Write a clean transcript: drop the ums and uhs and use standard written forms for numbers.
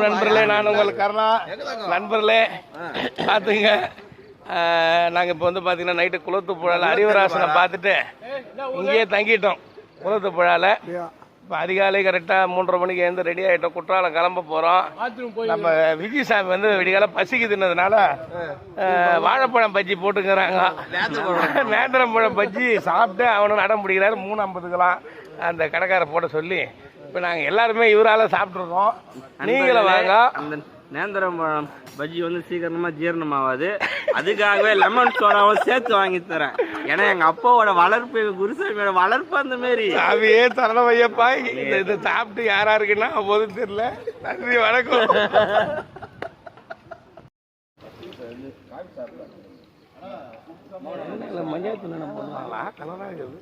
நண்பர்களே, நான் உங்கள் கருணா. நண்பர்களே பார்த்துங்க, நாங்கள் இப்போ வந்து பார்த்தீங்கன்னா நைட்டு குளத்துப்புழாவில் அறிவராசனை பார்த்துட்டு இங்கேயே தங்கிட்டோம். குளத்துப்புழாவில் இப்போ அதிகாலை கரெக்டாக 3:30 மணிக்கு எழுந்து ரெடி ஆகிட்டோம். குற்றாலம் கிளம்ப போகிறோம். நம்ம விஜயசாமி வந்து விடிகால பசிக்கு தின்னதுனால வாழைப்பழம் பஜ்ஜி போட்டுக்கிறாங்க. நேந்திரம்பழம் பஜ்ஜி சாப்பிட்டு அவனு நடம் பிடிக்கிறாரு. 3.50க்கலாம் அந்த கடைக்கார போட சொல்லி இப்போ நாங்கள் எல்லாருமே இவரால் சாப்பிட்ருக்கோம். நீங்களும் வாங்க. அந்த நேந்திரம்பழம் பஜ்ஜி வந்து சீக்கிரமா ஜீரணமாகாது. அதுக்காகவே லெமன் சோடாவும் சேர்த்து வாங்கி தரேன். ஏன்னா எங்க அப்பாவோட வளர்ப்பு, குருசாமியோட வளர்ப்பு அந்த மாரி. அவையே தரல வையப்பா. இதை சாப்பிட்டு யாரா இருக்குன்னா போது தெரியல. நன்றி, வணக்கம். மஞ்சாயத்து என்ன பண்ணுவாங்களா? கலரா இருக்குது.